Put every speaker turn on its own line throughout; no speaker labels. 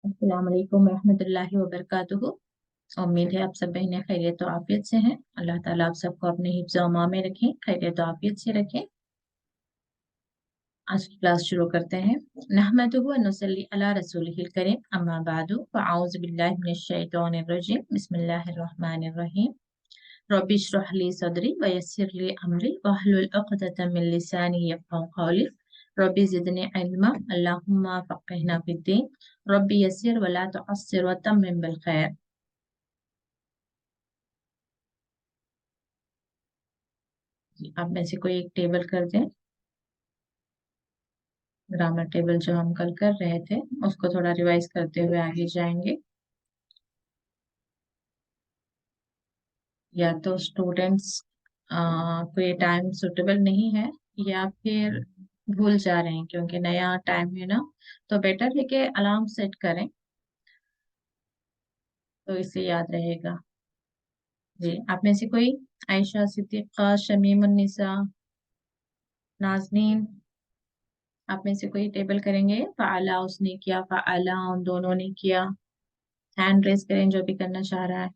अस्सलाम वालेकुम रहमतुल्लाहि व बरकातुहू। उम्मीद है आप सब बहनें खैरियत और आफियत से हैं। अल्लाह ताला आप सबको अपने हिफ्ज़ व अमान में रखें, खैरियत और आफियत से रखें। आज की क्लास शुरू करते हैं। नहमदुहु व नुसल्ली अला रसूलिहिल करीम, अम्मा बादु, फ़अऊज़ु बिल्लाहि मिनश शैतानिर रजीम, बिस्मिल्लाहिर रहमानिर रहीम। रब्बि इश्रह ली सदरी व यस्सिर ली अमरी वहलुल उक़दतम मिन लिसानी यफ़क़हू क़ौली। रब्बि ज़िदनी इल्मा, अल्लाहुम्मा फ़क़्हिना फ़िद्दीन। रब्बि यस्सिर व ला तुअस्सिर व तम्मिम बिल खैर। आप में से कोई एक टेबल कर दें। ग्रामर टेबल जो हम कल कर रहे थे उसको थोड़ा रिवाइज करते हुए आगे जाएंगे। या तो स्टूडेंट्स को ये टाइम सुटेबल नहीं है, या फिर भूल जा रहे हैं क्योंकि नया टाइम है ना, तो बेटर है कि अलार्म सेट करें तो इसे याद रहेगा। जी, आप में से कोई? आयशा, सिद्दीक़ा, शमीम उन्निसा, नाज़नीन, आप में से कोई टेबल करेंगे? फ़ाला उसने किया, फ़ाला उन दोनों ने किया। हैंड रेस करें जो भी करना चाह रहा है।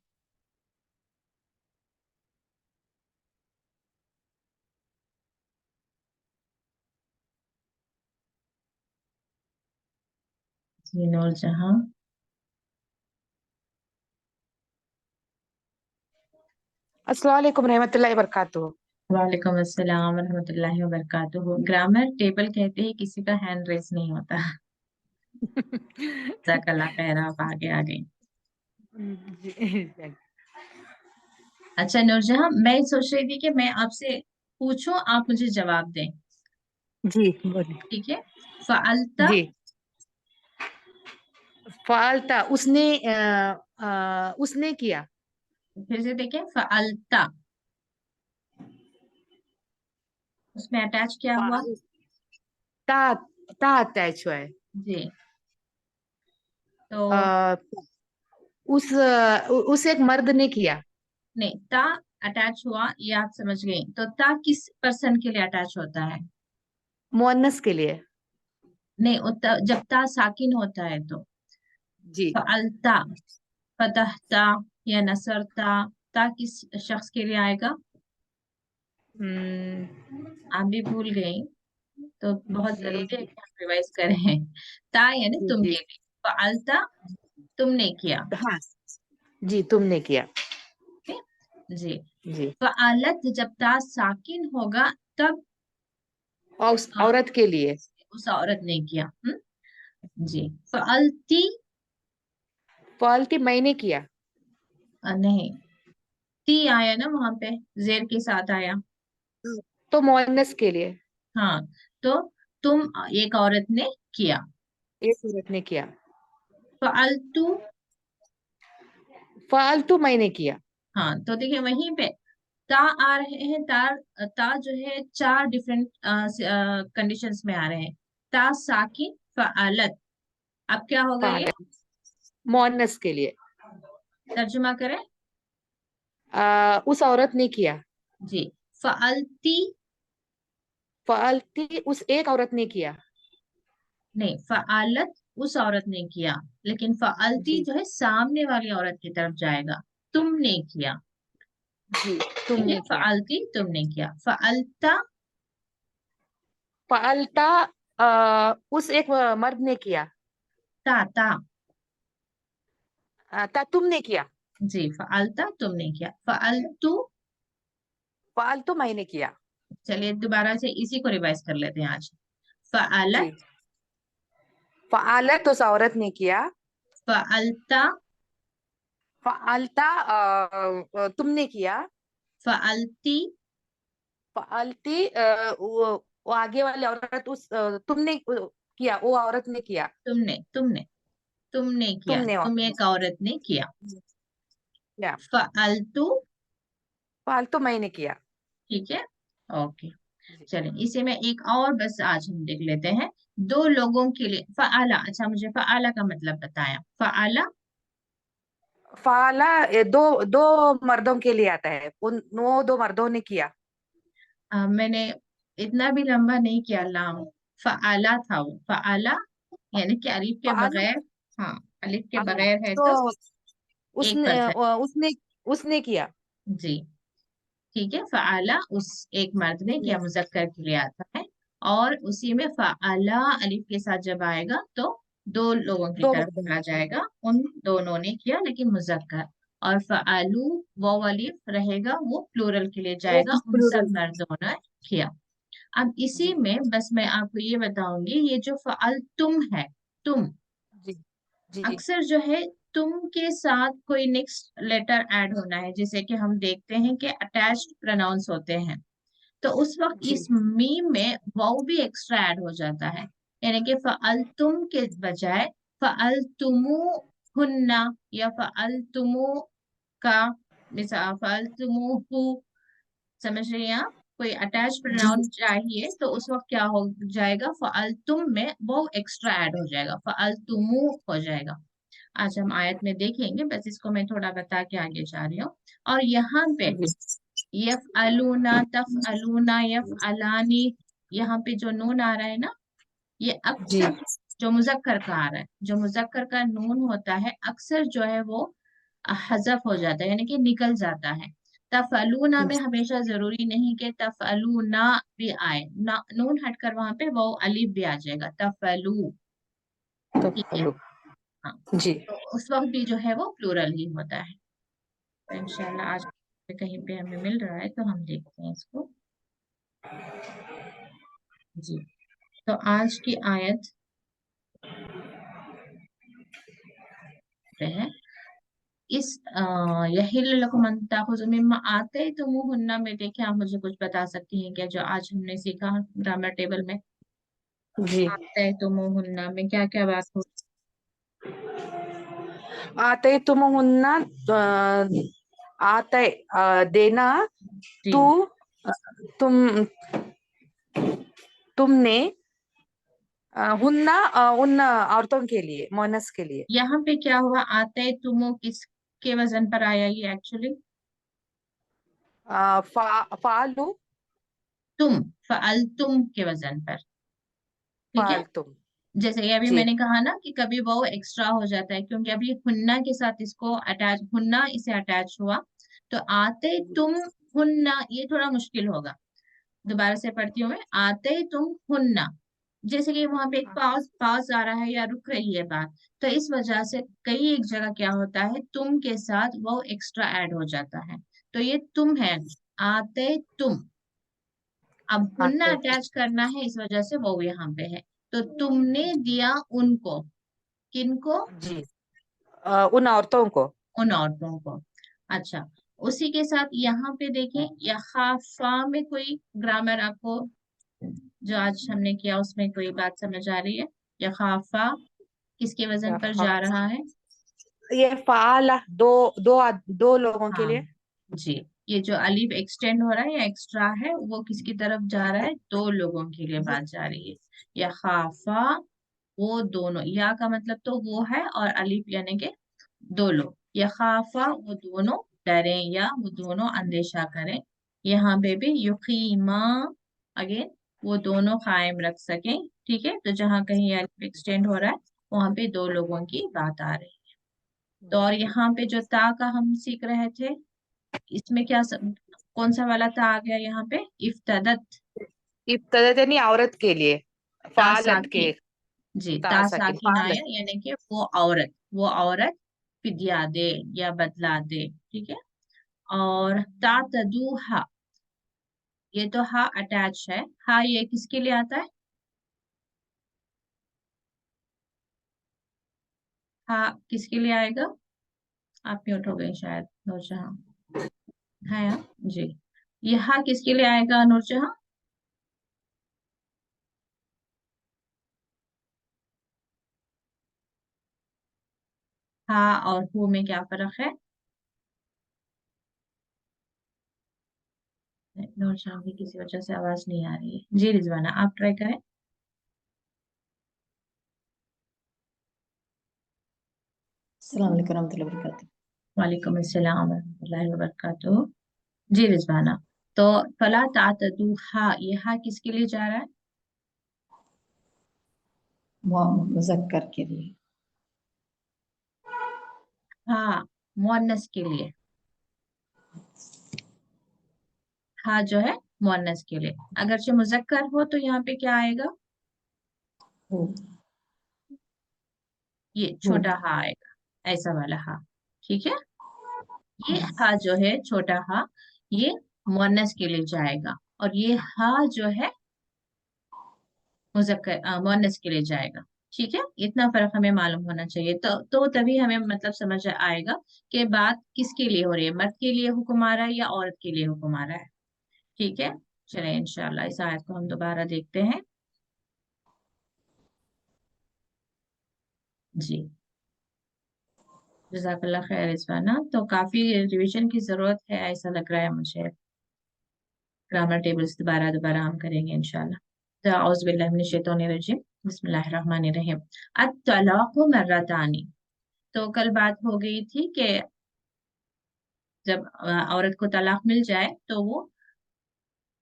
जी, नूर जहां।
अस्सलाम वालेकुम रहमतुल्लाहि वबरकातुहू।
वालेकुम अस्सलाम रहमतुल्लाहि व बरकातुहू। ग्रामर टेबल कहते हैं किसी का हैंड रेस नहीं होता। जज़ाकल्लाह खैर, आप आगे आ गई। अच्छा नूरजहां, मैं सोच रही थी कि मैं आपसे पूछूं, आप मुझे जवाब दें।
जी बोलिए।
ठीक है। फ़अलता,
जी, फालता उसने किया।
फिर से देखें। फ़अलता, उसमें अटैच क्या हुआ?
फाल ता ता अटैच हुआ है।
जी, तो
आ, उस एक मर्द ने किया।
नहीं, ता अटैच हुआ ये आप समझ गई, तो ता किस पर्सन के लिए अटैच होता है?
मुअन्नस के लिए।
नहीं, जब ता साकिन होता है तो
जी।
फ़अलता, फतहता या नसरता, ता किस शख्स के लिए आएगा? आप भी भूल गई, तो बहुत
जी
जरूरी है कि आप रिवाइज करें। ता यानी
जी
तुमने
जी।
भी, फ़अलता तुमने किया।
हाँ जी, तुमने किया।
ठीक है? जी।
जी,
फ़अलत जब ता साकिन होगा तब
और उस
अ,
औरत के लिए।
उस औरत ने किया। जी। फ़अलती,
फालती मैंने किया।
नहीं, ती आया ना वहां पे, जेर के साथ आया।
तो मुअन्नस के लिए।
हाँ, तो तुम एक औरत ने किया।
एक औरत ने किया।
फ़अलतु,
फालतू मैंने किया।
हाँ तो देखिए वहीं पे ता आ रहे हैं। ता जो है चार डिफरेंट कंडीशंस में आ रहे हैं। ता साकिन, फ़अलत, अब क्या होगा ये?
फालत मुअन्नस के लिए।
तर्जुमा करें।
उस औरत ने किया।
जी। फ़अलती,
फालती उस एक औरत ने किया।
नहीं, फ़अलत उस औरत ने किया, लेकिन फ़अलती
जी
जो है सामने वाली औरत की तरफ जाएगा। तुमने किया।
जी,
ठीक है,
तुमने किया।
फ़अलती तुमने किया। फ़अलता,
फालता उस एक मर्द ने किया।
ता ता,
तुमने किया।
जी, फ़अलता तुमने किया। फ़अलतु,
फालतू मैंने किया।
चलिए दोबारा से इसी को रिवाइज कर लेते हैं आज। फ़अलत,
जी, फालत उस औरत ने किया।
फ़अलता,
फालता तुमने किया।
फ़अलती,
फालती वो आगे वाली औरत तुमने किया, वो औरत ने किया।
तुमने तुमने तुमने किया,
तुमने
तुम एक औरत ने किया।
किया।
फ़अलतु,
फालतू मैंने किया।
ठीक है। ओके,
जी।
चलिए इसे मैं एक और बस आज हम देख लेते हैं। दो लोगों के लिए फ़अला, अच्छा मुझे फ़अला का मतलब बताया। फ़अला,
फाला दो दो मर्दों के लिए आता है, उन वो दो मर्दों ने किया।
मैंने इतना भी लंबा नहीं किया नाम। फ़अला था वो, फ़अला यानी कि अलीफ के
फाला
बगैर। हाँ, अलिफ के
अगर
बगैर है तो
तो
एक
उसने
कर सकते।
उसने उसने किया।
जी, ठीक है। फआला उस एक मर्द ने
उसने
किया, मुजक्कर के लिए आता है। और उसी में फआला अलिफ के साथ जब आएगा तो दो लोगों की
दो
तरफ
मर्द।
आ जाएगा, उन दोनों ने किया लेकिन मुजक्कर। और फआलू वो अलिफ रहेगा, वो प्लूरल के लिए
वो
जाएगा, उन
प्लूरल।
सब मर्दों ने किया। अब इसी
जी
में बस मैं आपको ये बताऊंगी, ये जो फअल तुम है, तुम,
जी जी जी
अक्सर जो है तुम के साथ कोई नेक्स्ट लेटर ऐड होना है, जैसे कि हम देखते हैं कि अटैच्ड प्रोनाउंस होते हैं, तो उस वक्त
जी
इस मीम में वाउ भी एक्स्ट्रा ऐड हो जाता है। यानी कि फअल तुम के बजाय फअल तुमु हुन्ना या फअल तुमु का, मिसाल फअल तुमु हु, समझ रही हैं आप? कोई अटैच
जी
प्रोनाउन चाहिए तो उस वक्त क्या हो जाएगा, फअल तुम में वो एक्स्ट्रा ऐड हो जाएगा, फअल तुमु हो जाएगा। आज हम आयत में देखेंगे, बस इसको मैं थोड़ा बता के आगे जा रही हूँ। और यहाँ पे
जी
यफ अलूना तफ अलूना यफ अलानी, यहाँ पे जो नून आ रहा है ना, ये
जी
अक्सर जो मुजक्कर का आ रहा है, जो मुजक्कर का नून होता है अक्सर जो है वो हजफ हो जाता है, यानी कि निकल जाता है। तफअलूना में हमेशा जरूरी नहीं कि तफअलूना भी आए ना, नून हटकर वहां पे वो अलिफ भी आ जाएगा, तफअलू।
तो
ठीक है।
हेलो।
हाँ,
जी
तो उस वक्त भी जो है वो प्लूरल ही होता है। तो इंशाल्लाह आज कहीं पे हमें मिल रहा है तो हम देखते हैं इसको। जी, तो आज की आयत पे है, इस यहिल लकुम अन ताखुज़ू मिम्मा आतयतुमुहुन्ना में देखें, आप मुझे कुछ बता सकती हैं क्या जो आज हमने सीखा ग्रामर टेबल में?
जी।
आतयतुमुहुन्ना में क्या क्या बात हो?
आते तुम हुन्ना, आते देना।
जी,
तू अ, तुम तुमने हुन्ना उन औरतों के लिए, मोनस के लिए।
यहाँ पे क्या हुआ, आतयतुमु किसके वजन पर आया ये एक्चुअली?
फालू।
तुम, फअल तुम के वजन पर। ठीक है।
फाल तुम।
जैसे कि अभी
जी
मैंने कहा ना कि कभी वो एक्स्ट्रा हो जाता है, क्योंकि अभी हुन्ना के साथ इसको अटैच, हुन्ना इसे अटैच हुआ, तो आते तुम हुन्ना ये थोड़ा मुश्किल होगा। दोबारा से पढ़ती हूँ मैं, आते तुम हुन्ना, जैसे कि वहां पे एक पास पास आ रहा है या रुक रही है बात, तो इस वजह से कई एक जगह क्या होता है, तुम के साथ वो एक्स्ट्रा ऐड हो जाता है। तो ये तुम है, आते तुम, अब हुन्ना
आते।
अटैच करना है, इस वजह से वो यहाँ पे है। तो तुमने दिया उनको, किनको?
जी उन औरतों को।
उन औरतों को। अच्छा, उसी के साथ यहाँ पे देखें, यखाफा में कोई ग्रामर आपको जो आज हमने किया उसमें कोई बात समझ आ रही है? यखाफा किसके वजन पर जा रहा है?
ये फाल दो लोगों के
हाँ
लिए।
जी, ये जो अलीफ एक्सटेंड हो रहा है या एक्स्ट्रा है वो किसकी तरफ जा रहा है? दो लोगों के लिए बात जा रही है। यखाफा वो दोनों, या का मतलब तो वो है, और अलीफ यानी कि दो लोग, यखाफा वो दोनों डरें या वो दोनों अंदेशा करें। यहाँ पे भी युकीमा, अगेन वो दोनों कायम रख सकें। ठीक है, तो जहाँ कहीं अलिफ एक्सटेंड हो रहा है वहां पे दो लोगों की बात आ रही है। तो और यहाँ पे जो ता का हम सीख रहे थे, इसमें क्या कौन सा वाला ता आ गया यहाँ पे? इफ्तदत,
इब्तदा यानी औरत के लिए।
ता
फालत के।
साकिन। जी, ता
तासकिन
साकिन आया,
फालत।
यानी कि वो औरत फिदिया दे या बदला दे। ठीक है। और ता तदूहा, ये तो हा अटैच है, हा ये किसके लिए आता है? हा किसके लिए आएगा? आप म्यूट हो गई शायद नूरजहां। है यहाँ जी, ये हा किसके लिए आएगा नूरजहां? हा और हु में क्या फर्क है? नूरजहां की किसी वजह से आवाज नहीं आ रही है। जी रिजवाना, आप ट्राई करें।
अस्सलाम वालेकुम रहमतुल्लाहि व बरकातहू।
वालेकुम अस्सलाम वरहमतुल्लाहि वबरकातुहू। जी रिजवाना, तो फला तातदू हा, ये हा किसके लिए जा रहा है?
मुज़क्कर के लिए।
हा मुअन्नस के लिए, हा जो है मुअन्नस के लिए। अगरचे मुजक्कर हो तो यहाँ पे क्या आएगा,
हो
ये
हो
छोटा हा आएगा, ऐसा वाला हा। ठीक है, ये हा जो है छोटा हा, ये मुअन्नस के लिए जाएगा, और ये हा जो है मुजक्कर मुअन्नस के लिए जाएगा। ठीक है, इतना फर्क हमें मालूम होना चाहिए, तो तभी हमें मतलब समझ आएगा कि बात किसके लिए हो रही है, मर्द के लिए हुक्म आ रहा है या औरत के लिए हुक्म आ रहा है। ठीक है, चलें इंशाल्लाह इस आयत को हम दोबारा देखते हैं। जी, जज़ाकल्लाह खैर रिजवाना। तो काफी रिवीजन की जरूरत है ऐसा लग रहा है मुझे। ग्रामर टेबल्स दोबारा दोबारा हम करेंगे इंशाल्लाह। तो औज़ु बिल्लाहि मिनश शैतानिर रजीम, बिस्मिल्लाहिर रहमानिर रहीम। अत-तलाक़ु मर्रतानी। तो कल बात हो गई थी कि जब औरत को तलाक मिल जाए तो वो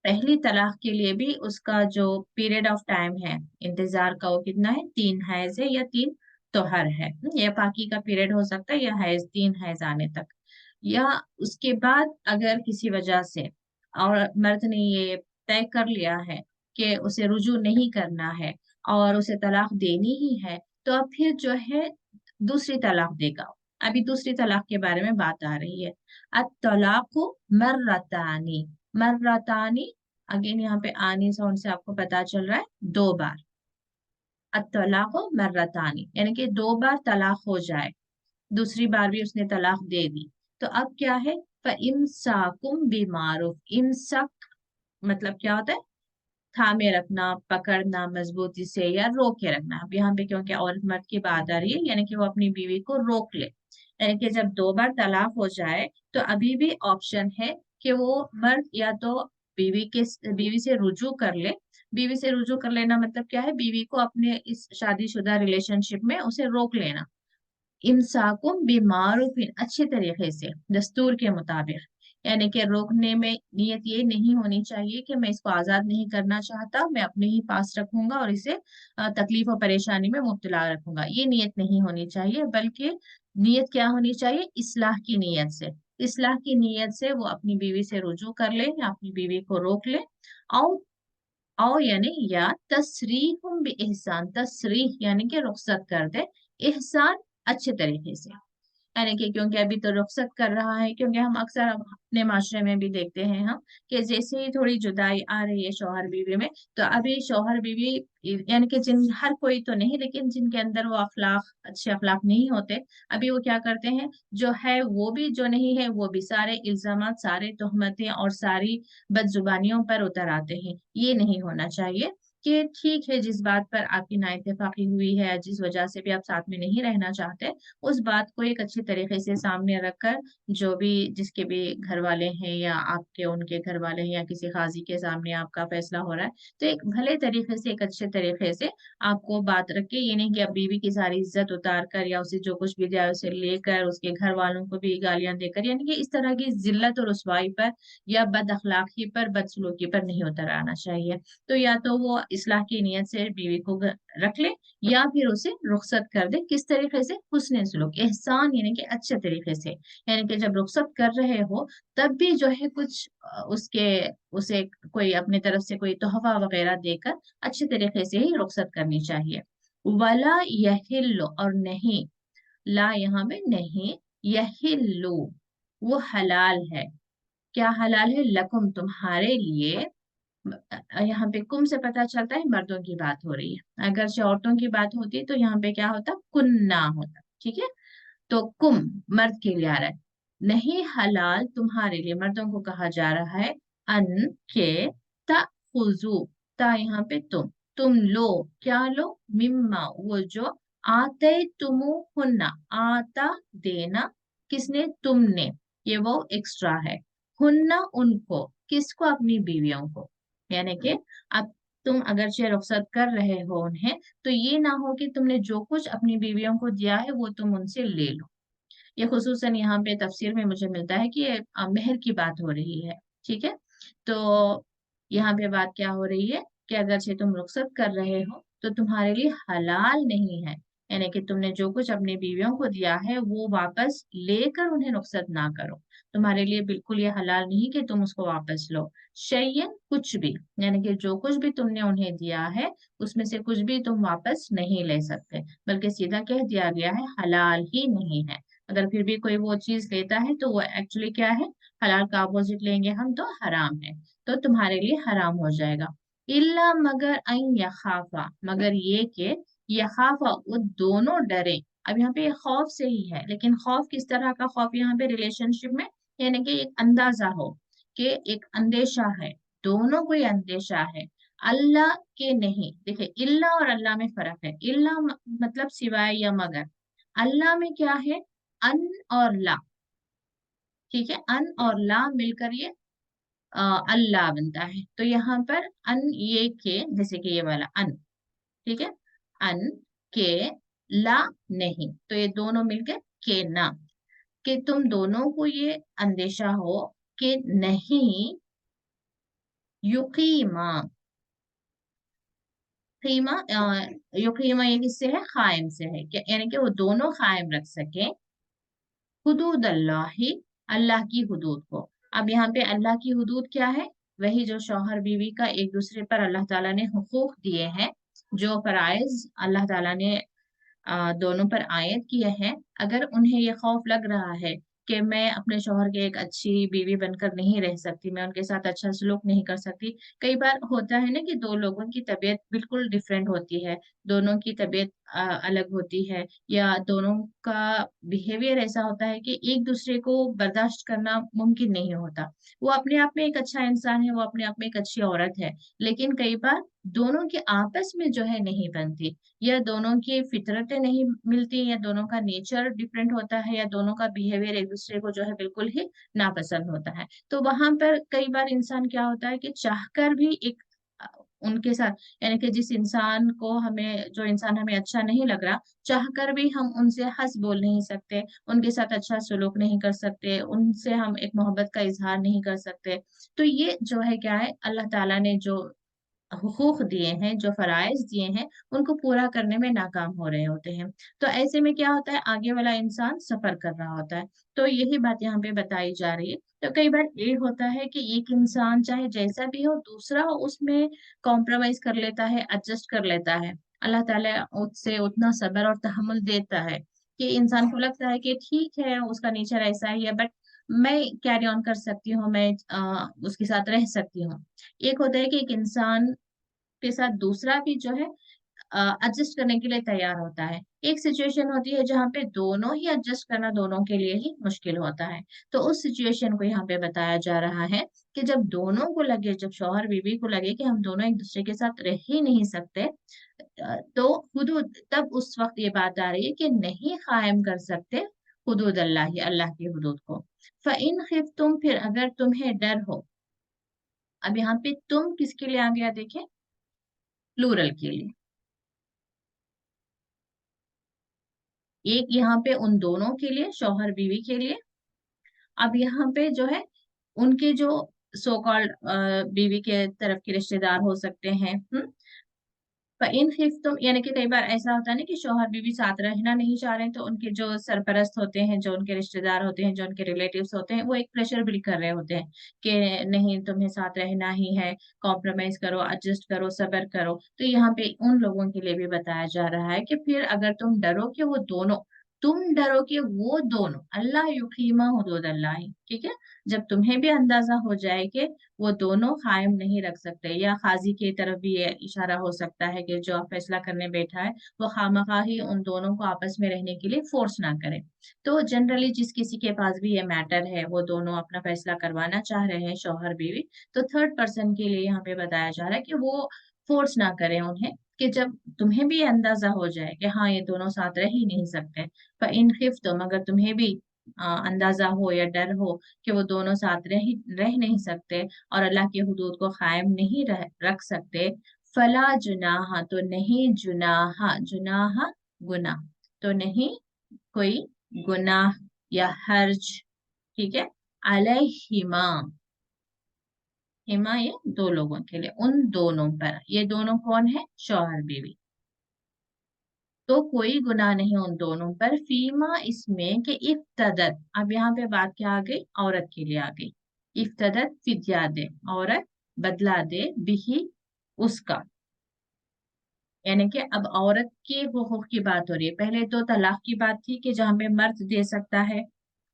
पहली तलाक के लिए भी उसका जो पीरियड ऑफ टाइम है इंतजार का, वो कितना है, 3 हैज है या 3 तोहर है। या पाकी का पीरियड हो सकता है, या हैज 3 हैज आने तक, या उसके बाद अगर किसी वजह से और मर्द ने ये तय कर लिया है कि उसे रुजू नहीं करना है और उसे तलाक देनी ही है, तो अब फिर जो है दूसरी तलाक देगा। अभी दूसरी तलाक के बारे में बात आ रही है। अत-तलाक़ु मर्रतानी, मर्रतानी, अगेन यहाँ पे आनी साउंड से आपको पता चल रहा है 2 बार। अत-तलाक़ु मर्रतानी यानी कि 2 बार तलाक हो जाए, दूसरी बार भी उसने तलाक दे दी, तो अब क्या है, फ़इम्साकुम बिमारूफ। इम्साक मतलब क्या होता है, थामे रखना, पकड़ना मजबूती से, या रोक के रखना। अब यहाँ पे क्योंकि औरत मर्द की बात आ रही है, यानी कि वो अपनी बीवी को रोक ले। यानी कि जब 2 बार तलाक हो जाए तो अभी भी ऑप्शन है कि वो मर्द या तो बीवी से रुजू कर ले। बीवी से रुजू कर लेना मतलब क्या है, बीवी को अपने इस शादीशुदा रिलेशनशिप में उसे रोक लेना। इमसाकुम बिमारूफिन, अच्छे तरीके से, दस्तूर के मुताबिक। यानी कि रोकने में नियत ये नहीं होनी चाहिए कि मैं इसको आजाद नहीं करना चाहता, मैं अपने ही पास रखूंगा और इसे तकलीफ और परेशानी में मुब्तला रखूंगा, ये नियत नहीं होनी चाहिए। बल्कि नियत क्या होनी चाहिए, इस्लाह की नियत से। इस्लाह की नियत से वो अपनी बीवी से रुजू कर ले या अपनी बीवी को रोक ले। और यानी या तसरीहुम बि एहसान, तसरीह यानी कि रुखसत कर दे, एहसान अच्छे तरीके से। यानी कि क्योंकि अभी तो रुखसत कर रहा है, क्योंकि हम अक्सर अपने माशरे में भी देखते हैं हम कि जैसे ही थोड़ी जुदाई आ रही है शौहर बीवी में, तो अभी शौहर बीवी यानी कि जिन हर कोई तो नहीं, लेकिन जिनके अंदर वो अखलाक, अच्छे अखलाक नहीं होते, अभी वो क्या करते हैं, जो है वो भी, जो नहीं है वो भी, सारे इल्जामात, सारे तोहमतें और सारी बदजुबानियों पर उतर आते हैं। ये नहीं होना चाहिए कि ठीक है, जिस बात पर आपकी नाइतफाकी हुई है, जिस वजह से भी आप साथ में नहीं रहना चाहते, उस बात को एक अच्छे तरीके से सामने रखकर, जो भी जिसके भी घर वाले हैं या आपके उनके घर वाले हैं या किसी काजी के सामने आपका फैसला हो रहा है, तो एक भले तरीके से, एक अच्छे तरीके से आपको बात रख के, ये नहीं कि अब बीवी की सारी इज्जत उतार कर या उसे जो कुछ भी दिया उसे लेकर उसके घर वालों को भी गालियां देकर, यानी कि इस तरह की जिल्लत और रुसवाई पर या बद अखलाकी पर, बदसलूकी पर नहीं उतर आना चाहिए। तो या तो वो इस्लाह की नीयत से बीवी को रख ले, या फिर उसे रुखसत कर दे। किस तरीके से, हुस्न सुलूक, एहसान यानी कि अच्छे तरीके से। यानी कि जब रुखसत कर रहे हो तब भी जो है कुछ उसे कोई अपने तरफ से कोई तोहफा वगैरह देकर अच्छे तरीके से ही रुखसत करनी चाहिए। वला यहिल्लु, और नहीं, ला यहाँ में नहीं, यहिल्लु वो हलाल है। क्या हलाल है, लकुम तुम्हारे लिए। यहाँ पे कुम से पता चलता है मर्दों की बात हो रही है। अगर से औरतों की बात होती तो यहाँ पे क्या होता, कुन्ना होता। ठीक है, तो कुम मर्द के लिए आ रहा है, नहीं हलाल तुम्हारे लिए, मर्दों को कहा जा रहा है, अन के तखुजू, ता यहाँ पे तुम लो, क्या लो, मिम्मा वो जो, आते तुमु हुन्ना, आता देना, किसने, तुमने, ये वो एक्स्ट्रा है, हुन्ना उनको, किसको, अपनी बीवियों को। यानी कि अब तुम अगरचे रुखसत कर रहे हो उन्हें, तो ये ना हो कि तुमने जो कुछ अपनी बीवियों को दिया है वो तुम उनसे ले लो। ये खुसूसन यहाँ पे तफसीर में मुझे मिलता है कि ये मेहर की बात हो रही है। ठीक है, तो यहाँ पे बात क्या हो रही है कि अगरचे तुम रुखसत कर रहे हो तो तुम्हारे लिए हलाल नहीं है, यानी कि तुमने जो कुछ अपनी बीवियों को दिया है वो वापस लेकर उन्हें रुखसत ना करो। तुम्हारे लिए बिल्कुल ये हलाल नहीं कि तुम उसको वापस लो। शैयन कुछ भी, यानी कि जो कुछ भी तुमने उन्हें दिया है उसमें से कुछ भी तुम वापस नहीं ले सकते, बल्कि सीधा कह दिया गया है हलाल ही नहीं है। अगर फिर भी कोई वो चीज लेता है तो वो एक्चुअली क्या है, हलाल का अपोजिट लेंगे हम तो हराम है, तो तुम्हारे लिए हराम हो जाएगा। इल्ला मगर अन यखाफा, मगर ये कि यखाफा वो दोनों डरे। अब यहाँ पे ये खौफ से ही है, लेकिन खौफ किस तरह का खौफ यहाँ पे रिलेशनशिप में, यानी कि एक अंदाजा हो कि एक अंदेशा है, दोनों को ये अंदेशा है। अल्लाह के नहीं, देखिए इल्ला और अल्लाह में फर्क है। इल्ला मतलब सिवाय या मगर, अल्लाह में क्या है, अन और ला, ठीक है, अन और ला मिलकर ये अल्लाह बनता है। तो यहाँ पर अन ये के, जैसे कि ये वाला अन, ठीक है, अन के ला नहीं, तो ये दोनों मिलकर के ना, कि तुम दोनों को ये अंदेशा हो कि नहीं युकीमा, खीमा युकीमा ये किससे है, कायम से है, यानी कि वो दोनों कायम रख सके हुदूद अल्लाह, अल्लाह की हुदूद को। अब यहाँ पे अल्लाह की हुदूद क्या है, वही जो शौहर बीवी का एक दूसरे पर अल्लाह ताला ने हुकूक दिए हैं, जो फराइज अल्लाह ताला ने दोनों पर आयत किए हैं। अगर उन्हें ये खौफ लग रहा है कि मैं अपने शौहर की एक अच्छी बीवी बनकर नहीं रह सकती, मैं उनके साथ अच्छा सलूक नहीं कर सकती। कई बार होता है ना कि दो लोगों की तबीयत बिल्कुल डिफरेंट होती है, दोनों की तबीयत अलग होती है, या दोनों का बिहेवियर ऐसा होता है कि एक दूसरे को बर्दाश्त करना मुमकिन नहीं होता। वो अपने आप में एक अच्छा इंसान है, वो अपने आप में एक अच्छी औरत है, लेकिन कई बार दोनों के आपस में जो है नहीं बनती, या दोनों की फितरतें नहीं मिलती, या दोनों का नेचर डिफरेंट होता है, या दोनों का बिहेवियर एक दूसरे को जो है बिल्कुल ही नापसंद होता है। तो वहां पर कई बार इंसान क्या होता है कि चाहकर भी एक अ, उनके साथ, यानी कि जिस इंसान को हमें, जो इंसान हमें अच्छा नहीं लग रहा, चाहकर भी हम उनसे हंस बोल नहीं सकते, उनके साथ अच्छा सलूक नहीं कर सकते, उनसे हम एक मोहब्बत का इजहार नहीं कर सकते। तो ये जो है क्या है, अल्लाह ताला ने जो हुकूक दिए हैं, जो फराइज दिए हैं, उनको पूरा करने में नाकाम हो रहे होते हैं। तो ऐसे में क्या होता है, आगे वाला इंसान सफर कर रहा होता है। तो यही बात यहाँ पे बताई जा रही है। तो कई बार ये होता है कि एक इंसान चाहे जैसा भी हो, दूसरा उसमें कॉम्प्रोमाइज कर लेता है, एडजस्ट कर लेता है। अल्लाह ताला उससे उतना सब्र और तहम्मुल देता है कि इंसान को लगता है कि ठीक है उसका नेचर ऐसा ही है, बट मैं कैरी ऑन कर सकती हूँ, मैं उसके साथ रह सकती हूँ। एक होता है कि एक इंसान के साथ दूसरा भी जो है एडजस्ट करने के लिए तैयार होता है। एक सिचुएशन होती है जहाँ पे दोनों ही एडजस्ट करना दोनों के लिए ही मुश्किल होता है। तो उस सिचुएशन को यहाँ पे बताया जा रहा है कि जब दोनों को लगे, जब शौहर बीवी को लगे कि हम दोनों एक दूसरे के साथ रह ही नहीं सकते, तो हुदूद, तब उस वक्त ये बात आ रही है कि नहीं कायम कर सकते हुदूद अल्लाह, अल्लाह की हुदूद को। फ़इन खिफ्तुम, फिर अगर तुम्हें डर हो। अब यहाँ पे तुम किसके लिए आ गया, देखें, प्लूरल के लिए। एक यहाँ पे उन दोनों के लिए, शौहर बीवी के लिए। अब यहाँ पे जो है उनके जो सो कॉल्ड बीवी के तरफ के रिश्तेदार हो सकते हैं। इन खिफ्तुम, यानी कि कई बार ऐसा होता है ना कि शौहर बीवी साथ रहना नहीं चाह रहे हैं, तो उनके जो सरपरस्त होते हैं, जो उनके रिश्तेदार होते हैं, जो उनके रिलेटिव्स होते हैं, वो एक प्रेशर बिल्ड कर रहे होते हैं कि नहीं तुम्हें साथ रहना ही है, कॉम्प्रोमाइज करो, एडजस्ट करो, सब्र करो। तो यहाँ पे उन लोगों के लिए भी बताया जा रहा है कि फिर अगर तुम डरो कि वो दोनों, तुम डरो कि वो दोनों, अल्लाह युकीमा हुदूद अल्लाह, ठीक है, जब तुम्हें भी अंदाजा हो जाए कि वो दोनों कायम नहीं रख सकते, या काजी की तरफ भी ये इशारा हो सकता है कि जो फैसला करने बैठा है वो खामखा ही उन दोनों को आपस में रहने के लिए फोर्स ना करे। तो जनरली जिस किसी के पास भी ये मैटर है, वो दोनों अपना फैसला करवाना चाह रहे हैं, शौहर बीवी, तो थर्ड पर्सन के लिए यहाँ पे बताया जा रहा है कि वो फोर्स ना करें उन्हें, कि जब तुम्हें भी अंदाजा हो जाए कि हाँ ये दोनों साथ रह ही नहीं सकते। पर इन खिफ्तुम, अगर तुम्हें भी अंदाजा हो या डर हो कि वो दोनों साथ रह नहीं सकते और अल्लाह की हुदूद को कायम नहीं रख सकते, फला जुनाहा, तो नहीं जुनाहा, जुनाहा गुनाह, तो नहीं कोई गुनाह या हर्ज, ठीक है, अलैहिमा, हिमा ये दो लोगों के लिए, उन दोनों पर, ये दोनों कौन है, शौहर बीवी। तो कोई गुनाह नहीं उन दोनों पर, फीमा इसमें कि इफ्तदत, अब यहाँ पे बात क्या आ गई, औरत के लिए आ गई, इफ्तदत फिद्या दे, औरत बदला दे, बिही उसका, यानी कि अब औरत के हुकूक की बात हो रही है। पहले तो तलाक की बात थी कि जहाँ पे मर्द दे सकता है,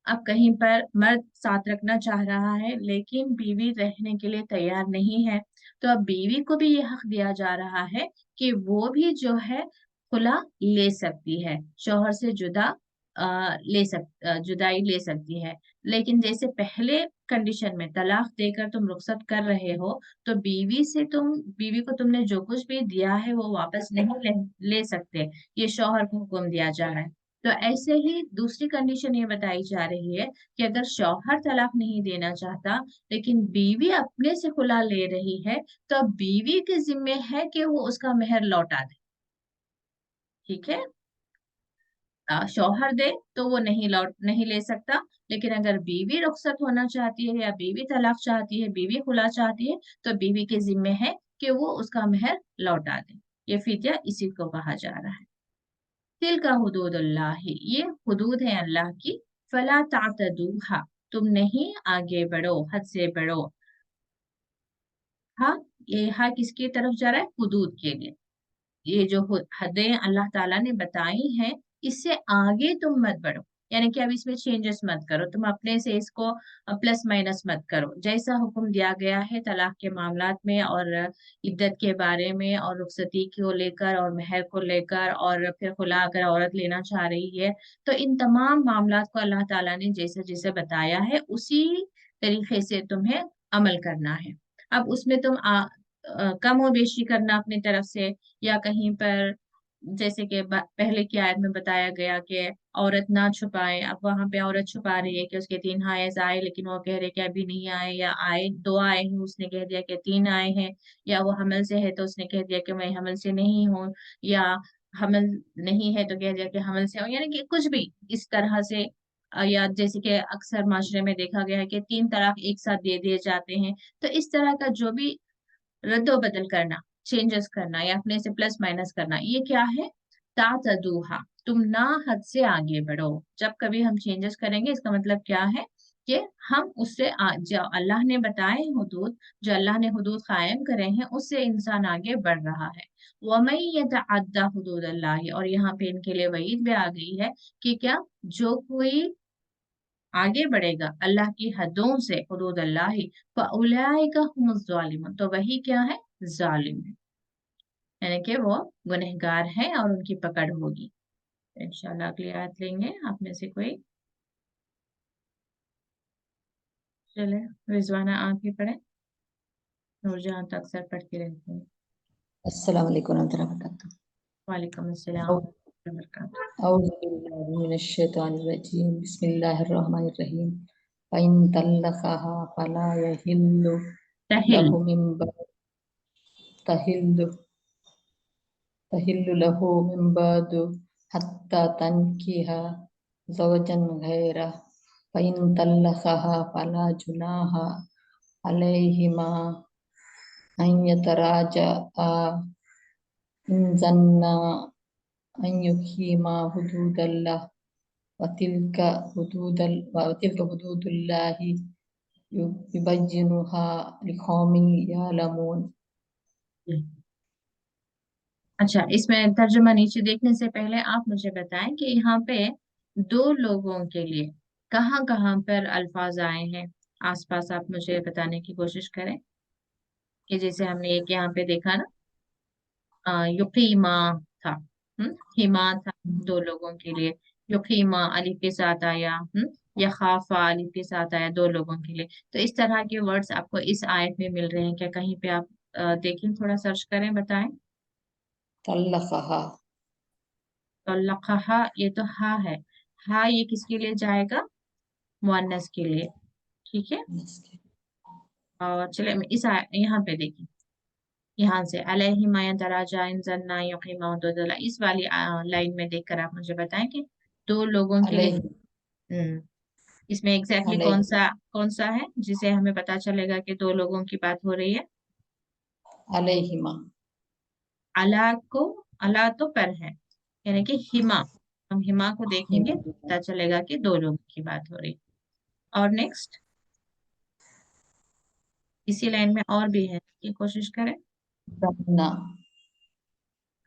अब कहीं पर मर्द साथ रखना चाह रहा है लेकिन बीवी रहने के लिए तैयार नहीं है, तो अब बीवी को भी ये हक दिया जा रहा है कि वो भी जो है खुला ले सकती है, शौहर से जुदा जुदाई ले सकती है। लेकिन जैसे पहले कंडीशन में तलाक देकर तुम रुखसत कर रहे हो, तो बीवी को तुमने जो कुछ भी दिया है वो वापस नहीं ले सकते, ये शौहर को हुक्म दिया जा रहा है। तो ऐसे ही दूसरी कंडीशन ये बताई जा रही है कि अगर शौहर तलाक नहीं देना चाहता लेकिन बीवी अपने से खुला ले रही है, तो अब बीवी के जिम्मे है कि वो उसका मेहर लौटा दे। ठीक है, शौहर दे तो वो नहीं ले सकता, लेकिन अगर बीवी रुखसत होना चाहती है या बीवी तलाक चाहती है, बीवी खुला चाहती है, तो बीवी के जिम्मे है कि वो उसका मेहर लौटा दे। ये फिद्या इसी को कहा जा रहा है। तिल का हुदूदुल्लाह, ये हुदूद है अल्लाह की, फला तातदूहा, तुम नहीं आगे बढ़ो, हद से बढ़ो। हाँ, ये हा किसकी तरफ जा रहा है, हुदूद के लिए। ये जो हदें अल्लाह ताला ने बताई हैं, इससे आगे तुम मत बढ़ो, यानी कि अब इसमें चेंजेस मत करो, तुम अपने से इसको प्लस माइनस मत करो। जैसा हुक्म दिया गया है तलाक के मामलात में और इद्दत के बारे में और रुखसती को लेकर और मेहर को लेकर और फिर खुला अगर औरत लेना चाह रही है, तो इन तमाम मामलात को अल्लाह ताला ने जैसे जैसे बताया है उसी तरीके से तुम्हें अमल करना है। अब उसमें तुम कम और बेशी करना अपनी तरफ से, या कहीं पर जैसे कि पहले की आयत में बताया गया कि औरत ना छुपाए, अब वहां पे औरत छुपा रही है कि उसके 3 हायज आए, लेकिन वो कह रहे कि अभी नहीं आए, या आए 2 आए हैं उसने कह दिया कि 3 आए हैं, या वो हमल से है तो उसने कह दिया कि मैं हमल से नहीं हूँ, या हमल नहीं है तो कह दिया कि हमल से हूँ, यानी कि कुछ भी इस तरह से। या जैसे कि अक्सर माशरे में देखा गया है कि 3 तलाक एक साथ दे दिए जाते हैं। तो इस तरह का जो भी रद्दो बदल करना, चेंजेस करना या अपने से प्लस माइनस करना, ये क्या है, तातदूहा, तुम ना हद से आगे बढ़ो। जब कभी हम चेंजेस करेंगे इसका मतलब क्या है कि हम उससे जो अल्लाह ने बताए हुदूद, जो अल्लाह ने हुदूद कायम करे हैं, उससे इंसान आगे बढ़ रहा है। वमन यतअद्दा हुदूद अल्लाह, और यहाँ पे इनके लिए वईद भी आ गई है कि क्या, जो कोई आगे बढ़ेगा अल्लाह की हदों से, हुदूद अल्लाह, फउलाइका हुमुज़ ज़ालिमून, तो वही क्या है, जालिम है, यानी कि वो गुनहगार है और उनकी पकड़ होगी। तो इंशाल्लाह अगली आयत लेंगे, आप में से कोई, चले रिजवाना आप ही पढ़े, नूरजहां तो अक्सर पढ़ती रहती है।
अस्सलाम वालेकुम रहमतुल्लाहि व बरकातुहू।
वालेकुम अस्सलाम व रहमतुल्लाहि व बरकातुहू।
औज़ु बिल्लाहि मिनश शैतानिर रजीम, बिस्मिल्लाहिर रहमानिर रहीम। फ़इन तल्लक़हा फ़ला यहिल्लु
तहिल,
लहु मिन बअद तहिल्लु तहिल्लु लहु मिन बअद हत्ता तनकिहा ज़ौजन गैरह। फ़इन तल्लक़हा फ़ला जुनाहा अलैहिमा अन यतराजआ इन ज़न्ना अन युक़ीमा हुदूदल्लाह वतिल्क हुदूदुल्लाहि युबय्यिनुहा लिक़ौमिन यअलमून।
अच्छा, इसमें तर्जुमा नीचे देखने से पहले आप मुझे बताएं कि यहाँ पे 2 लोगों के लिए कहाँ कहाँ पर अल्फाज आए हैं, आसपास आप मुझे बताने की कोशिश करें। कि जैसे हमने एक यहाँ पे देखा ना, युकीमा था, हिमा था 2 लोगों के लिए, युकीमा अलिफ के साथ आया, या खाफा अलिफ के साथ आया 2 लोगों के लिए। तो इस तरह के वर्ड्स आपको इस आयत में मिल रहे हैं क्या, कहीं पे आप देखें, थोड़ा सर्च करें, बताएं।
तल्लक़हा
तो लकहा, ये तो हा है, हा ये किसके लिए जाएगा, मुअन्नस के लिए। ठीक है, और चले यहाँ पे देखिए, यहाँ से अलैहिमा यतराजा इन ज़न्ना युक़ीमा हुदूदल्लाह, इस वाली लाइन में देखकर आप मुझे बताएं कि 2 लोगों के लिए,
अलैहि
इसमें एग्जैक्टली
अलैहि
कौन सा है जिसे हमें पता चलेगा कि 2 लोगों की बात हो रही है।
अलैहिमा
अला को, अला तो पर है, यानी कि हिमा, हम हिमा को देखेंगे पता चलेगा कि दो लोगों की बात हो रही। और नेक्स्ट इसी लाइन में और भी है कि कोशिश करें।
रमना,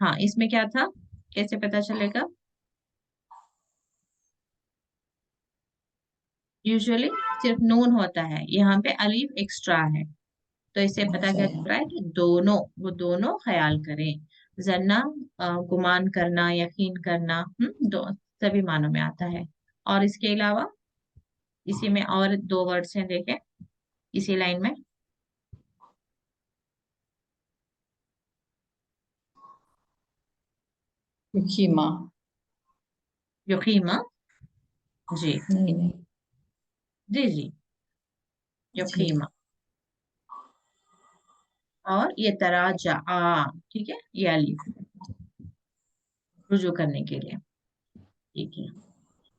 हाँ, इसमें क्या था, कैसे पता चलेगा? यूजुअली सिर्फ नून होता है, यहाँ पे अलीफ एक्स्ट्रा है, तो इससे पता क्या चल रहा है कि दोनों, वो दोनों ख्याल करें। जन्ना गुमान करना, यकीन करना, सभी मानों में आता है। और इसके अलावा इसी में और दो वर्ड्स हैं, देखें इसी लाइन में।
युखीमा,
यकीमा, जी
नहीं नहीं,
जी जी,
जी
यकीमा। और ये तराजा ठीक है, ये अलीफ रुजू करने के लिए, ठीक है।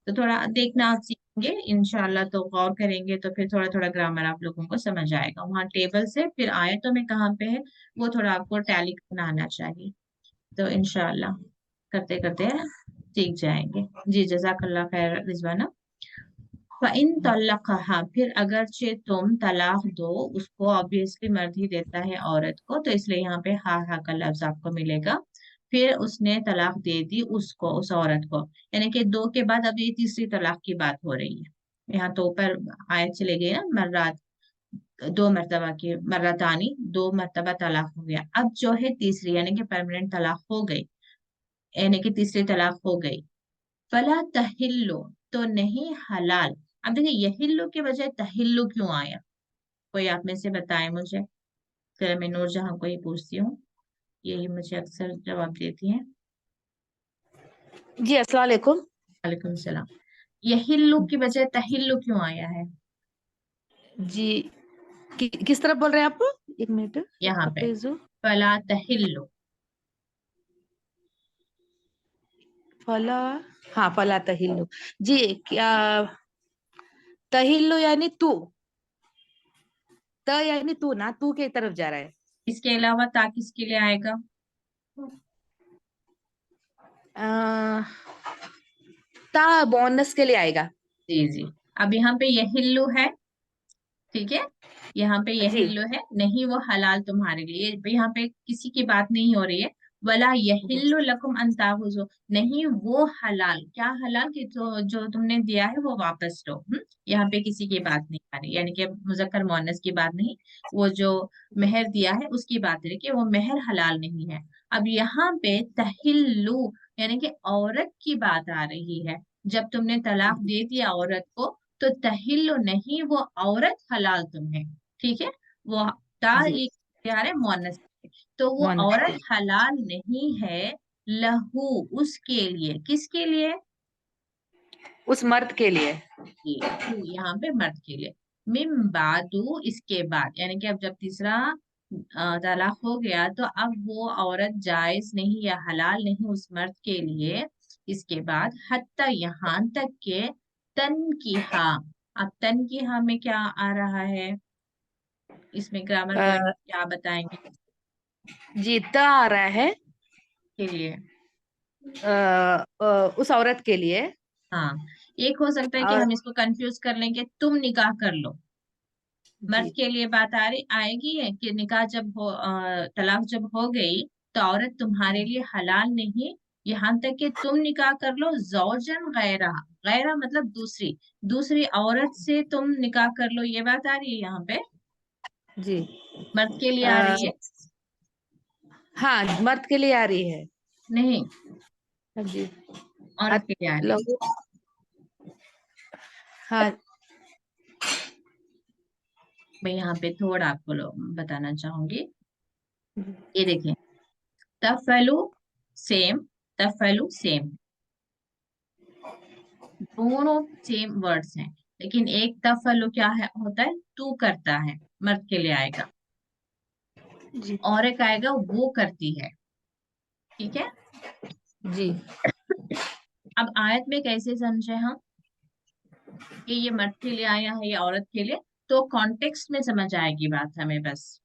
तो थोड़ा देखना आप सीखेंगे इंशाल्लाह, तो गौर करेंगे तो फिर थोड़ा थोड़ा ग्रामर आप लोगों को समझ आएगा। वहाँ टेबल से फिर आयतों में कहाँ पे है वो थोड़ा आपको टैली करना आना चाहिए, तो इंशाल्लाह करते करते सीख जाएंगे। जी जज़ाकल्लाह खैर रिजवाना। इन तल्लक़हा, फिर अगरचे तुम तलाक दो उसको, ऑब्वियसली मर्द ही देता है औरत को, तो इसलिए यहाँ पे हा का लफ्ज आपको मिलेगा। फिर उसने तलाक दे दी उसको, उस औरत को, यानी कि दो के बाद अब ये तीसरी तलाक की बात हो रही है। यहाँ तो ऊपर आयत चले गई ना, मर्रात, दो मर्तबा की, मर्रतानी, दो मर्तबा तलाक हो गया। अब जो है तीसरी, यानी कि परमानेंट तलाक हो गई, यानी कि तीसरी तलाक हो गई। फला तहिल्लु, तो नहीं हलाल। अब देखिए यहिल्लु के बजाय तहिल्लु क्यों आया, कोई आप में से बताए मुझे। चलो मैं नूर जहां को ही पूछती हूँ, यही मुझे अक्सर जवाब देती हैं।
जी अस्सलाम वालेकुम।
वालेकुम सलाम। यहिल्लु की बजाय तहिल्लु क्यों आया है
जी किस तरफ बोल रहे हैं आप? एक मिनट
यहाँ पे?
वापस जो
फला तहिल्लु,
फला, हाँ फला तहिल्लु। जी क्या, तहिल्लु यानी तू, त यानी तू ना, तू के तरफ जा रहा है।
इसके अलावा ता किसके लिए आएगा?
अ, ता बोनस के लिए आएगा।
जी जी। अब यहाँ पे यहिल्लु है, ठीक है, यहाँ पे
जी
यहिल्लु है, नहीं वो हलाल तुम्हारे लिए, यहाँ पे किसी की बात नहीं हो रही है। वला
जी
यहिल्लु लकुम अन ताखुजू, नहीं वो हलाल, क्या हलाल कि जो तुमने दिया है वो वापस लो। यहाँ पे किसी की बात नहीं आ रही, यानी कि मुजक्कर मुअन्नस की बात नहीं, वो जो मेहर दिया है उसकी बात है कि वो मेहर हलाल नहीं है। अब यहाँ पे तहिल्लु यानी कि औरत की बात आ रही है। जब तुमने तलाक दे दिया औरत को, तो तहिल्लु नहीं, वो औरत हलाल तुम्हें, ठीक है। वो ता
जी
ये क्या है, मुअन्नस, तो वो
मोहन के
औरत
लिए।
हलाल नहीं है लहू, उसके लिए, किसके लिए?
उस मर्द के लिए।
हु यहाँ पे मर्द के लिए। मिम बादू, इसके बाद, यानी कि अब जब तीसरा तलाक हो गया, तो अब वो औरत जायज नहीं या हलाल नहीं उस मर्द के लिए, इसके बाद हत्ता यहाँ तक के तन की हा। अब तन की हा में क्या आ रहा है, इसमें ग्रामर पॉइंट
अ,
क्या बताएंगे
जी त आ रहा है
के लिए?
उस औरत के लिए।
हाँ, एक हो सकता है कि
और
हम इसको कंफ्यूज कर लेंगे, तुम निकाह कर लो, मर्द
जी
के लिए बात आ रही आएगी है कि निकाह जब हो, तलाक जब हो गई, तो औरत तुम्हारे लिए हलाल नहीं, यहाँ तक कि तुम निकाह कर लो जौजन गैरा, गैरा मतलब दूसरी, दूसरी औरत से तुम निकाह कर लो, ये बात आ रही है यहाँ पे,
जी
मर्द के लिए आ
अ,
रही है।
हाँ मर्द के लिए आ रही है।
नहीं,
हाँ जी।
औरत के लिए आ रही है।
लोग, हाँ
मैं यहाँ पे थोड़ा आपको बताना चाहूंगी, ये देखें, तफलु सेम, तफलु सेम, दोनों सेम वर्ड्स हैं, लेकिन एक तफलु क्या है होता है, तू करता है, मर्द के लिए आएगा,
जी
और एक आएगा वो करती है, ठीक है।
जी
अब आयत में कैसे समझे हम कि ये मर्द के लिए आया है या औरत के लिए, तो कॉन्टेक्स्ट में समझ आएगी बात हमें बस।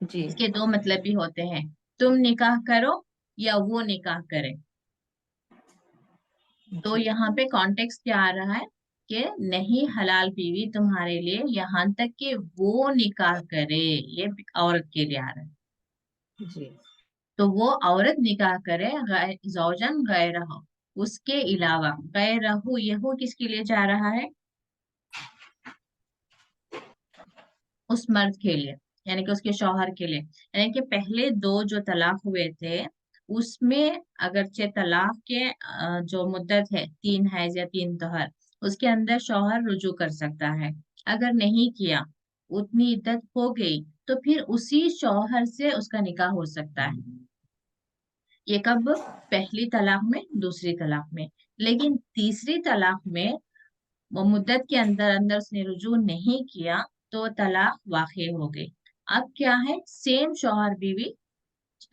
जी
इसके दो मतलब भी होते हैं, तुम निकाह करो या वो निकाह करे, تو यहाँ पे कॉन्टेक्स्ट क्या आ रहा है कि नहीं हलाल बीवी तुम्हारे लिए यहाँ तक कि वो निकाह करे, ये औरत के लिए आ रहा है।
जी
तो वो औरत निकाह करे जौजन गैरहु, उसके अलावा। गैरहु यहू किसके लिए जा रहा है? उस मर्द के लिए, यानी कि उसके शौहर के लिए। यानी कि पहले दो जो तलाक हुए थे उसमें अगरचे तलाक के जो मुद्दत है 3 हैज या 3 तहर, उसके अंदर शौहर रुजू कर सकता है। अगर नहीं किया, उतनी इद्दत हो गई, तो फिर उसी शौहर से उसका निकाह हो सकता है। ये कब? पहली तलाक में, दूसरी तलाक में। लेकिन तीसरी तलाक में वो मुद्दत के अंदर अंदर उसने रुजू नहीं किया तो तलाक वाक़ई हो गई। अब क्या है, सेम शौहर बीवी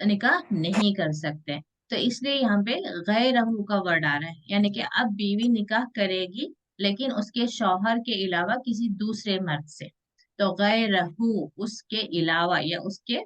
निकाह नहीं कर सकते, तो इसलिए यहाँ पे गैरहू का वर्ड आ रहा है। यानी कि अब बीवी निकाह करेगी लेकिन उसके शौहर के अलावा किसी दूसरे मर्द से। तो गैरहू उसके अलावा, या उसके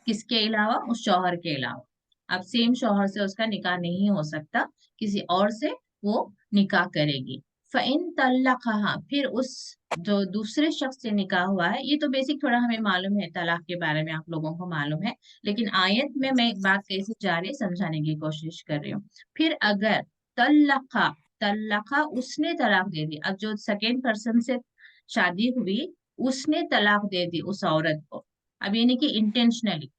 किसके अलावा? उस शौहर के अलावा। अब सेम शौहर से उसका निकाह नहीं हो सकता, किसी और से वो निकाह करेगी। फ़इन तल्लक़हा, फिर उस जो दूसरे शख्स से निकाह हुआ है, ये तो बेसिक थोड़ा हमें मालूम है, तलाक के बारे में आप लोगों को मालूम है, लेकिन आयत में मैं एक बात कैसे जा रही समझाने की कोशिश कर रही हूँ। फिर अगर तल्लक़ा, तल्लक़ा उसने तलाक दे दी, अब जो सेकेंड पर्सन से शादी हुई उसने तलाक दे दी उस औरत को। अब ये नहीं कि इंटेंशनली,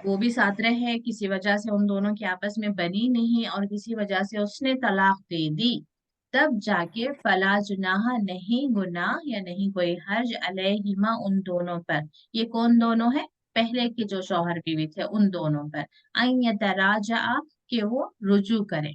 वो भी साथ रहे, किसी वजह से उन दोनों की आपस में बनी नहीं और किसी वजह से उसने तलाक दे दी, तब जाके फला जुनाह, नहीं गुनाह या नहीं कोई हर्ज अलैहिमा, उन दोनों पर। ये कौन दोनों है? पहले के जो शौहर बीवी थे उन दोनों पर। अन यतराजा, कि वो रुजू करें,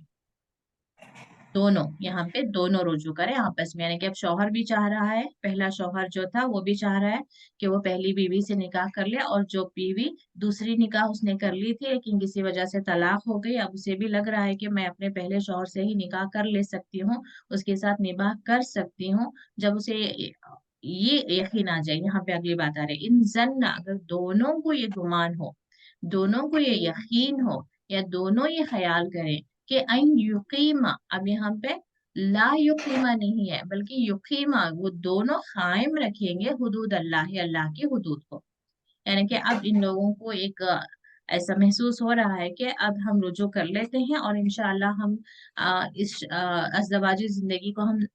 दोनों, यहाँ पे दोनों रुजू करें आपस में। यानी कि अब शौहर भी चाह रहा है, पहला शौहर जो था वो भी चाह रहा है कि वो पहली बीवी से निकाह कर ले, और जो बीवी दूसरी निकाह उसने कर ली थी लेकिन किसी वजह से तलाक हो गई, अब उसे भी लग रहा है कि मैं अपने पहले शौहर से ही निकाह कर ले सकती हूँ, उसके साथ निकाह कर सकती हूँ। जब उसे ये यकीन आ जाए, यहाँ पे अगली बात आ रही, इन जन्ना, अगर दोनों को ये गुमान हो, दोनों को ये यकीन हो, या दोनों ये ख्याल करें कि अन युकीमा, अब यहाँ पे ला युकीमा नहीं है बल्कि युकीमा, वो दोनों कायम रखेंगे हुदूद अल्लाह, अल्लाह की हुदूद को। यानी कि अब इन लोगों को एक ऐसा महसूस हो रहा है कि अब हम रुजू कर लेते हैं और इंशाअल्लाह हम इस अज़दवाजी जिंदगी को हम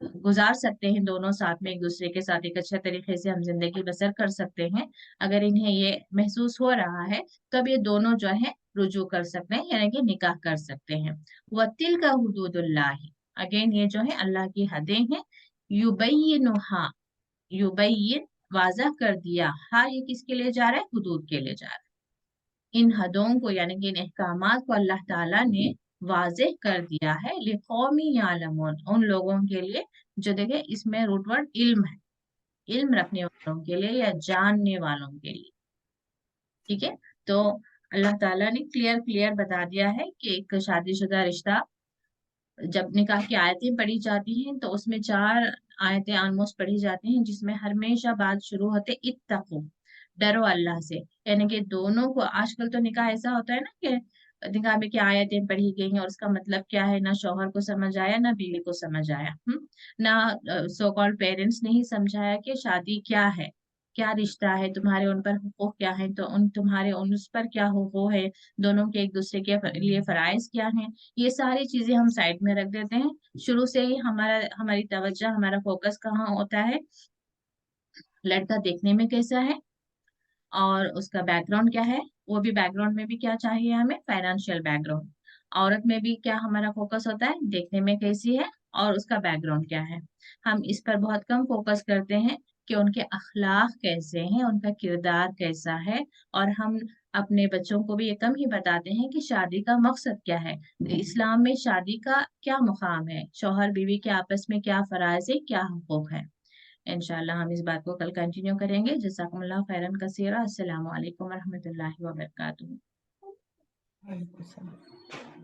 गुजार सकते हैं, दोनों साथ में एक दूसरे के साथ एक अच्छे तरीके से हम जिंदगी बसर कर सकते हैं। अगर इन्हें ये महसूस हो रहा है तो अब ये दोनों जो है रुजू कर सकते हैं, यानी कि निकाह कर सकते हैं। वतिल का हुदूदुल्लाह, अगेन ये जो है अल्लाह की हदें हैं। युबैयिनुहा, युबैयिन वाज़ह कर दिया, हाँ ये किसके लिए जा रहा है? हुदूद के लिए जा रहा है। इन हदों को यानी कि इन अहकामात को अल्लाह ताला ने वाज़ेह कर दिया है, लिकौमी यालमून, उन लोगों के लिए जो, देखे इसमें रूट वर्ड इल्म है, इल्म रखने वालों के लिए या जानने वालों के लिए। ठीक है, तो अल्लाह ताला ने क्लियर क्लियर बता दिया है कि एक शादीशुदा रिश्ता जब निकाह की आयतें पढ़ी जाती हैं तो उसमें 4 आयतें ऑलमोस्ट पढ़ी जाती हैं जिसमें हमेशा बात शुरू होते इत्तकू, डरो अल्लाह से। यानी कि दोनों को, आजकल तो निकाह ऐसा होता है ना कि निकाह में क्या आयतें पढ़ी गई हैं और उसका मतलब क्या है, ना शौहर को समझ आया ना बीवी को समझ आया, ना सो कॉल्ड पेरेंट्स ने ही समझाया कि शादी क्या है, क्या रिश्ता है, तुम्हारे उन पर हुकूक क्या है, तो उन तुम्हारे उन उस पर क्या हुकूक है, दोनों के एक दूसरे के लिए फराइज क्या हैं, ये सारी चीजें हम साइड में रख देते हैं। शुरू से ही हमारी तवज्जो, हमारा फोकस कहाँ होता है? लड़का देखने में कैसा है और उसका बैकग्राउंड क्या है, वो भी बैकग्राउंड में भी क्या चाहिए हमें? Financial background. औरत में भी क्या हमारा फोकस होता है? देखने में कैसी है और उसका बैकग्राउंड क्या है। हम इस पर बहुत कम फोकस करते हैं कि उनके अखलाक कैसे हैं, उनका किरदार कैसा है, और हम अपने बच्चों को भी ये कम ही बताते हैं कि शादी का मकसद क्या है, इस्लाम में शादी का क्या मुकाम है, शौहर बीवी के आपस में क्या फराइज है, क्या हुकूक है। इंशाल्लाह हम इस बात को कल कंटिन्यू करेंगे। जज़ाकुमुल्लाह खैरन कसीरा। अस्सलामु अलैकुम रहमतुल्लाहि व बरकातुहू।
वालेकुम सलाम।